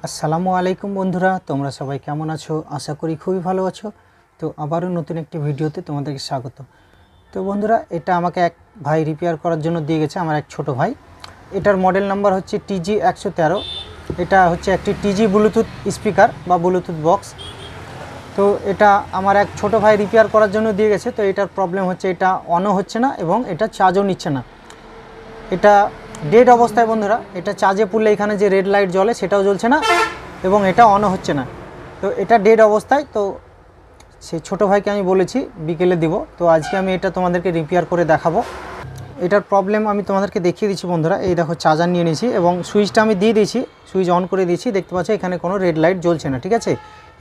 আসসালামু আলাইকুম বন্ধুরা, তোমরা সবাই কেমন আছো? আশা করি খুবই ভালো আছো। তো আবারও নতুন একটি ভিডিওতে তোমাদেরকে স্বাগত। তো বন্ধুরা, এটা আমাকে এক ভাই রিপেয়ার করার জন্য দিয়ে গেছে, আমার এক ছোট ভাই। এটার মডেল নাম্বার হচ্ছে TG113। এটা হচ্ছে একটি টিজি ব্লুটুথ স্পিকার বা ব্লুটুথ বক্স। তো এটা আমার এক ছোট ভাই রিপেয়ার করার জন্য দিয়ে গেছে। তো এটার প্রবলেম হচ্ছে এটা অনও হচ্ছে না এবং এটা চার্জও নিচ্ছে না। এটা ডেড অবস্থায় বন্ধুরা। এটা চার্জে পুরলে এখানে যে রেড লাইট জ্বলে সেটাও জ্বলছে না এবং এটা অনও হচ্ছে না। তো এটা ডেড অবস্থায়। তো সেই ছোটো ভাইকে আমি বলেছি বিকেলে দিব। তো আজকে আমি এটা তোমাদেরকে রিপেয়ার করে দেখাবো। এটার প্রবলেম আমি তোমাদেরকে দেখিয়ে দিচ্ছি বন্ধুরা। এই দেখো, চার্জার নিয়ে নিয়েছি এবং সুইচটা আমি দিয়ে দিয়েছি, সুইচ অন করে দিয়েছি। দেখতে পাচ্ছ এখানে কোনো রেড লাইট জ্বলছে না, ঠিক আছে।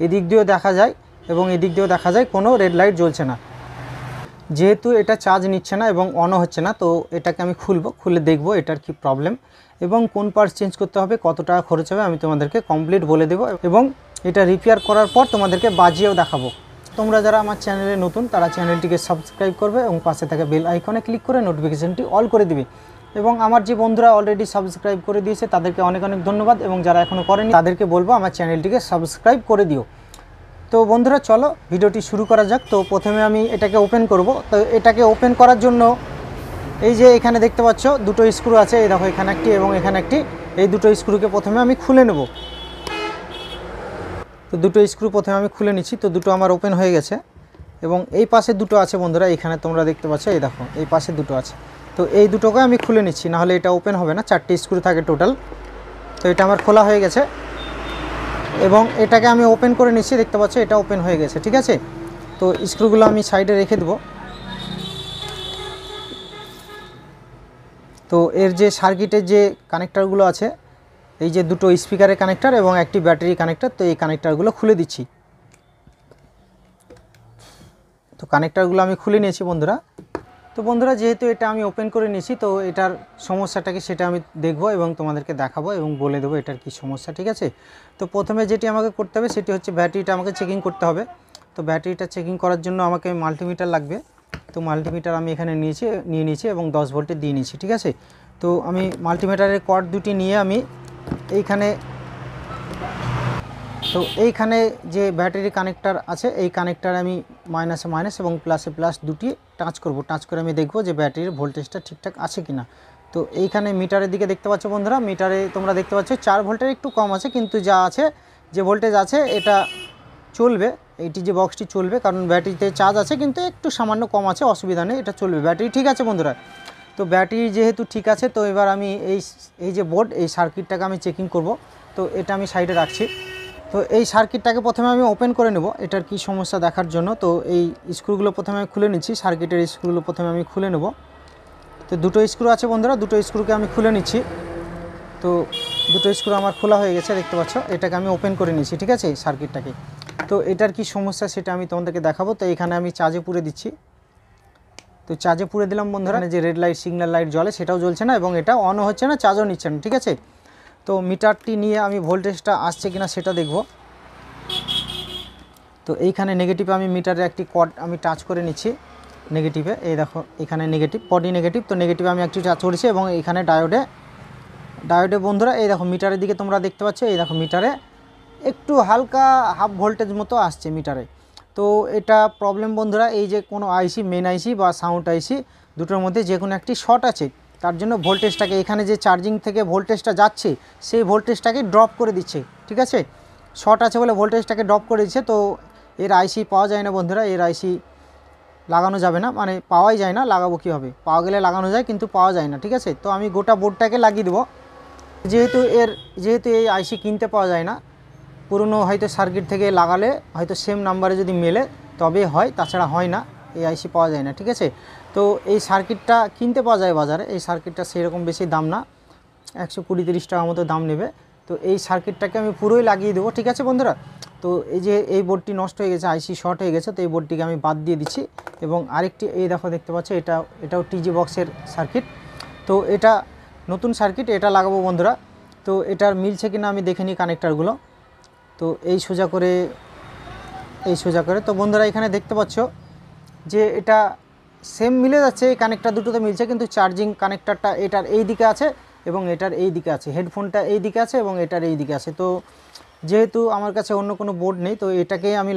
এদিক দিয়েও দেখা যায় এবং এদিক দিয়েও দেখা যায় কোনো রেড লাইট জ্বলছে না। যেহেতু এটা চার্জ নিচ্ছে না এবং অনও হচ্ছে না, তো এটাকে আমি খুলে দেখব এটার কি প্রবলেম এবং কোন পার্টস চেঞ্জ করতে হবে, কত টাকা খরচ হবে আমি তোমাদেরকে কমপ্লিট বলে দেবো এবং এটা রিপেয়ার করার পর তোমাদেরকে বাজিয়েও দেখাবো। তোমরা যারা আমার চ্যানেলে নতুন তারা চ্যানেলটিকে সাবস্ক্রাইব করবে এবং পাশে থাকা বেল আইকনে ক্লিক করে নোটিফিকেশনটি অল করে দিবে। এবং আমার যে বন্ধুরা অলরেডি সাবস্ক্রাইব করে দিয়েছে তাদেরকে অনেক অনেক ধন্যবাদ, এবং যারা এখনও করেনি তাদেরকে বলবো আমার চ্যানেলটিকে সাবস্ক্রাইব করে দিও। তো বন্ধুরা চলো ভিডিওটি শুরু করা যাক। তো প্রথমে আমি এটাকে ওপেন করব। তো এটাকে ওপেন করার জন্য এই যে এখানে দেখতে পাচ্ছ দুটো স্ক্রু আছে, এই দেখো এখানে একটি এবং এখানে একটি। এই দুটো স্ক্রুকে প্রথমে আমি খুলে নেব। তো দুটো স্ক্রু প্রথমে আমি খুলে নিচ্ছি। তো দুটো আমার ওপেন হয়ে গেছে এবং এই পাশে দুটো আছে বন্ধুরা, এখানে তোমরা দেখতে পাচ্ছ, এই দেখো এই পাশে দুটো আছে। তো এই দুটোকে আমি খুলে নিচ্ছি, নাহলে এটা ওপেন হবে না। 4টে স্ক্রু থাকে টোটাল। তো এটা আমার খোলা হয়ে গেছে এবং এটাকে আমি ওপেন করে নিচ্ছি। দেখতে পাচ্ছ এটা ওপেন হয়ে গেছে, ঠিক আছে। তো স্ক্রুগুলো আমি সাইডে রেখে দেবো। তো এর যে সার্কিটের যে কানেক্টারগুলো আছে, এই যে দুটো স্পিকারের কানেক্টার এবং একটি ব্যাটারি কানেক্টার, তো এই কানেক্টারগুলো খুলে দিচ্ছি। তো কানেক্টারগুলো আমি খুলে নিয়েছি বন্ধুরা। তো বন্ধুরা, যেহেতু এটা আমি ওপেন করে নিয়েছি, তো এটার সমস্যাটাকে সেটা আমি দেখব এবং তোমাদেরকে দেখাবো এবং বলে দেবো এটার কি সমস্যা, ঠিক আছে। তো প্রথমে যেটি আমাকে করতে হবে সেটি হচ্ছে ব্যাটারিটা আমাকে চেকিং করতে হবে। তো ব্যাটারিটা চেকিং করার জন্য আমাকে মাল্টিমিটার লাগবে। তো মাল্টিমিটার আমি এখানে নিয়ে নিয়েছি এবং 10 ভোল্টের দিয়ে নিয়েছি, ঠিক আছে। তো আমি মাল্টিমিটারের কর্ড দুটি নিয়ে আমি এইখানে যে ব্যাটারি কানেক্টার আছে এই কানেক্টার আমি মাইনাসে মাইনাস এবং প্লাসে প্লাস দুটি টাচ করব। টাচ করে আমি দেখব যে ব্যাটারির ভোল্টেজটা ঠিকঠাক আছে কিনা। তো এইখানে মিটারের দিকে দেখতে পাচ্ছ বন্ধুরা, মিটারে তোমরা দেখতে পাচ্ছ 4 ভোল্টের একটু কম আছে, কিন্তু যা আছে যে ভোল্টেজ আছে এটা চলবে। এইটি যে বক্সটি চলবে, কারণ ব্যাটারিতে চার্জ আছে কিন্তু একটু সামান্য কম আছে, অসুবিধা নেই, এটা চলবে। ব্যাটারি ঠিক আছে বন্ধুরা। তো ব্যাটারি যেহেতু ঠিক আছে, তো এবার আমি এই যে বোর্ড, এই সার্কিটটাকে আমি চেকিং করব। তো এটা আমি সাইডে রাখছি। তো এই সার্কিটটাকে প্রথমে আমি ওপেন করে নেব এটার কি সমস্যা দেখার জন্য। তো এই স্ক্রুগুলো প্রথমে আমি খুলে নিচ্ছি, সার্কিটের স্ক্রুগুলো প্রথমে আমি খুলে নেব। তো দুটো স্ক্রু আছে বন্ধুরা, দুটো স্ক্রুকে আমি খুলে নিচ্ছি। তো দুটো স্ক্রু আমার খোলা হয়ে গেছে, দেখতে পাচ্ছ। এটাকে আমি ওপেন করে নিচ্ছি, ঠিক আছে, সার্কিটটাকে। তো এটার কি সমস্যা সেটা আমি তোমাদেরকে দেখাবো। তো এখানে আমি চার্জে পুরে দিচ্ছি। তো চার্জে পুরে দিলাম বন্ধুরা। যে রেড লাইট সিগন্যাল লাইট জ্বলে সেটাও জ্বলছে না এবং এটা অনও হচ্ছে না, চার্জও নিচ্ছে না, ঠিক আছে। তো মিটারটি নিয়ে আমি ভোল্টেজটা আসছে কিনা সেটা দেখব। তো এইখানে নেগেটিভে আমি মিটারের একটি কর্ড আমি টাচ করে নিচ্ছি নেগেটিভে। এই দেখো এখানে নেগেটিভ, পডি নেগেটিভ। তো নেগেটিভে আমি একটি টাচ করেছি এবং এখানে ডায়োডে বন্ধুরা এই দেখো মিটারের দিকে তোমরা দেখতে পাচ্ছ, এই দেখো মিটারে একটু হালকা হাফ ভোল্টেজ মতো আসছে মিটারে। তো এটা প্রবলেম বন্ধুরা, এই যে কোনো আইসি, মেন আইসি বা সাউন্ড আইসি দুটোর মধ্যে যে কোনো একটি শর্ট আছে, তার জন্য ভোল্টেজটাকে এখানে যে চার্জিং থেকে ভোল্টেজটা যাচ্ছে সেই ভোল্টেজটাকে ড্রপ করে দিচ্ছে, ঠিক আছে। শর্ট আছে বলে ভোল্টেজটাকে ড্রপ করে দিচ্ছে। তো এর আইসি পাওয়া যায় না বন্ধুরা, এর আইসি লাগানো যাবে না, মানে পাওয়াই যায় না। লাগাবো কীভাবে? পাওয়া গেলে লাগানো যায় কিন্তু পাওয়া যায় না, ঠিক আছে। তো আমি গোটা বোর্ডটাকে লাগিয়ে দেবো। যেহেতু এই আইসি কিনতে পাওয়া যায় না, পুরনো হয়তো সার্কিট থেকে লাগালে হয়তো সেম নাম্বারে যদি মেলে তবে হয়, তাছাড়া হয় না, এই আইসি পাওয়া যায় না, ঠিক আছে। তো এই সার্কিটটা কিনতে পাওয়া যায় বাজারে। এই সার্কিটটা সেরকম বেশি দাম না, 120-30 টাকা মতো দাম নেবে। তো এই সার্কিটটাকে আমি পুরোই লাগিয়ে দেবো, ঠিক আছে বন্ধুরা। তো এই যে এই বোর্ডটি নষ্ট হয়ে গেছে, আইসি শর্ট হয়ে গেছে, তো এই বোর্ডটিকে আমি বাদ দিয়ে দিচ্ছি। এবং আরেকটি এই দেখো দেখতে পাচ্ছ, এটাও টিজি বক্সের সার্কিট। তো এটা নতুন সার্কিট, এটা লাগাবো বন্ধুরা। তো এটার মিলছে কিনা আমি দেখে নিই কানেক্টারগুলো। তো এই সোজা করে তো বন্ধুরা এখানে দেখতে পাচ্ছ যে এটা সেম মিলে যাচ্ছে, এই কানেক্টার দুটোতে মিলছে, কিন্তু চার্জিং কানেক্টারটা এটার এই দিকে আছে এবং এটার এই দিকে আছে, হেডফোনটা এই দিকে আছে এবং এটার এই দিকে আছে। তো যেহেতু আমার কাছে অন্য কোনো বোর্ড নেই, তো এটাকেই আমি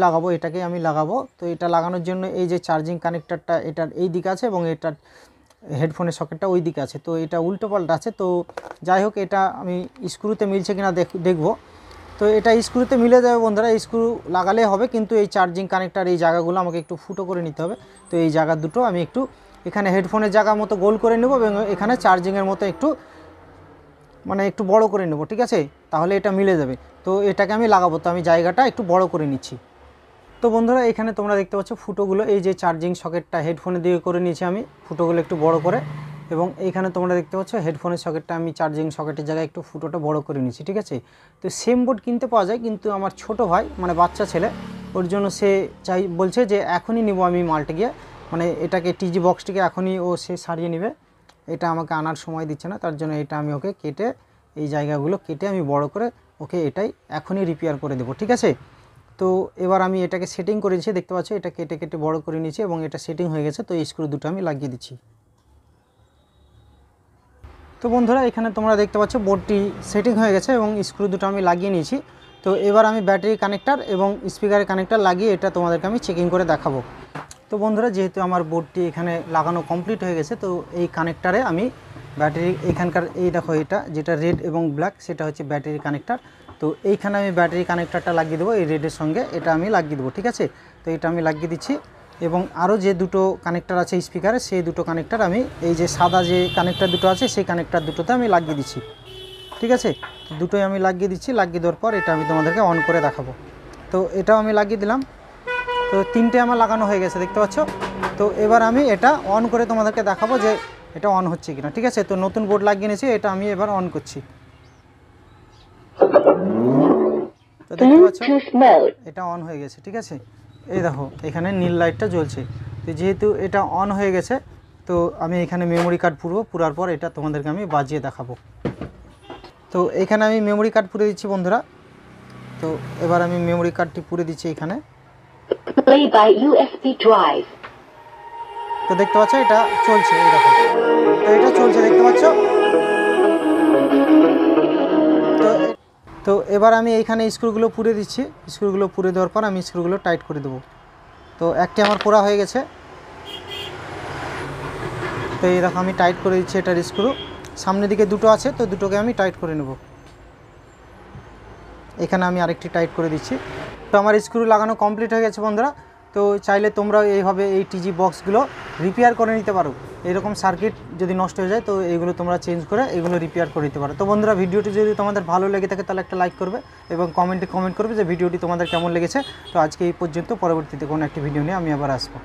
লাগাবো। তো এটা লাগানোর জন্য এই যে চার্জিং কানেক্টরটা এটার এই দিকে আছে এবং এটার হেডফোনের সকেটটা ওই দিকে আছে, তো এটা উল্টো পাল্টা আছে। তো যাই হোক, এটা আমি স্ক্রুতে মিলছে কিনা দেখবো। তো এটা স্ক্রুতে মিলে যাবে বন্ধুরা, স্ক্রু লাগালে হবে, কিন্তু এই চার্জিং কানেক্টর এই জায়গাগুলো আমাকে একটু ফুটো করে নিতে হবে। তো এই জায়গা দুটো আমি একটু এখানে হেডফোনের জায়গা মতো গোল করে নেব এবং এখানে চার্জিংয়ের মতো একটু একটু বড় করে নেব, ঠিক আছে, তাহলে এটা মিলে যাবে। তো এটাকে আমি লাগাবো, তো আমি জায়গাটা একটু বড় করে নিচ্ছি। তো বন্ধুরা এখানে তোমরা দেখতে পাচ্ছ ফুটোগুলো, এই যে চার্জিং সকেটটা হেডফোনের দিকে করে নিয়েছি আমি ফুটোগুলো একটু বড় করে, এবং এইখানে তোমরা দেখতে পাচ্ছ হেডফোনের সকেটটা আমি চার্জিং সকেটের জায়গায় একটু ফুটোটা বড় করে নিয়েছি, ঠিক আছে। তো সেম বোর্ড কিনতে পাওয়া যায়, কিন্তু আমার ছোট ভাই বাচ্চা ছেলে, ওর জন্য সে বলছে যে এখনই নিব আমি মালটা গিয়ে, এটাকে টিজি বক্সটিকে এখনই সে সারিয়ে নেবে, এটা আমাকে আনার সময় দিচ্ছে না, তার জন্য এটা আমি ওকে কেটে এই জায়গাগুলো কেটে আমি বড় করে ওকে এটাই এখনই রিপেয়ার করে দেবো, ঠিক আছে। তো এবার আমি এটাকে সেটিং করে দিচ্ছি, দেখতে পাচ্ছ এটা কেটে কেটে বড় করে নিয়েছি এবং এটা সেটিং হয়ে গেছে। তো এই স্ক্রু দুটো আমি লাগিয়ে দিচ্ছি। তো বন্ধুরা এখানে তোমরা দেখতে পাচ্ছ বোর্ডটি সেটিং হয়ে গেছে এবং স্ক্রু দুটো আমি লাগিয়ে নিয়েছি। তো এবার আমি ব্যাটারি কানেক্টর এবং স্পিকারের কানেক্টর লাগিয়ে এটা তোমাদেরকে আমি চেকিং করে দেখাবো। তো বন্ধুরা যেহেতু আমার বোর্ডটি এখানে লাগানো কমপ্লিট হয়ে গেছে, তো এই কানেক্টারে আমি ব্যাটারি এখানকার এই দেখো এটা যেটা রেড এবং ব্ল্যাক সেটা হচ্ছে ব্যাটারি কানেক্টর। তো এইখানে আমি ব্যাটারি কানেক্টরটা লাগিয়ে দেবো, এই রেডের সঙ্গে এটা আমি লাগিয়ে দেবো, ঠিক আছে। তো এটা আমি লাগিয়ে দিচ্ছি এবং আরও যে দুটো কানেক্টর আছে স্পিকারে সেই দুটো কানেক্টর আমি এই যে সাদা যে কানেক্টর দুটো আছে সেই কানেক্টর দুটোতে আমি লাগিয়ে দিচ্ছি, ঠিক আছে। দুটোই আমি লাগিয়ে দিচ্ছি, লাগিয়ে দেওয়ার পর এটা আমি তোমাদেরকে অন করে দেখাবো। তো এটাও আমি লাগিয়ে দিলাম। তো তিনটে আমার লাগানো হয়ে গেছে, দেখতে পাচ্ছ। তো এবার আমি এটা অন করে তোমাদেরকে দেখাবো যে এটা অন হচ্ছে কিনা, ঠিক আছে। তো নতুন বোর্ড লাগিয়ে নিয়েছি, এটা আমি এবার অন করছি। তো দেখতে পাচ্ছ এটা অন হয়ে গেছে, ঠিক আছে। এই দেখো এখানে নীল লাইটটা জ্বলছে। তো যেহেতু এটা অন হয়ে গেছে, তো আমি এখানে মেমোরি কার্ড পুরার পর এটা তোমাদেরকে আমি বাজিয়ে দেখাবো। তো এখানে আমি মেমোরি কার্ড পুরে দিচ্ছি বন্ধুরা। তো এবার আমি মেমোরি কার্ডটি পুরে দিচ্ছি এখানে। তো দেখতে পাচ্ছ এটা চলছে, এই দেখো তো এটা চলছে, দেখতে পাচ্ছ। তো এবার আমি এইখানে স্ক্রুগুলো পুরে দিচ্ছি, স্ক্রুগুলো পুরে দেওয়ার পর আমি স্ক্রুগুলো টাইট করে দেবো। তো একটি আমার পোড়া হয়ে গেছে, তো এই দেখো আমি টাইট করে দিচ্ছি এটার স্ক্রু। সামনের দিকে দুটো আছে, তো দুটোকে আমি টাইট করে নেব। এখানে আমি আরেকটি টাইট করে দিচ্ছি। তো আমার স্ক্রু লাগানো কমপ্লিট হয়ে গেছে বন্ধুরা। তো চাইলে তোমরা এইভাবে এই টিজি বক্সগুলো রিপেয়ার করে নিতে পারো। এরকম সার্কিট যদি নষ্ট হয়ে যায় তো এইগুলো তোমরা চেঞ্জ করে এগুলো রিপেয়ার করে নিতে পারো। তো বন্ধুরা ভিডিওটি যদি তোমাদের ভালো লেগে থাকে তাহলে একটা লাইক করবে এবং কমেন্ট করবে যে ভিডিওটি তোমাদের কেমন লেগেছে। তো আজকে এই পর্যন্ত, পরবর্তীতে কোনো একটি ভিডিও নিয়ে আমি আবার আসবো।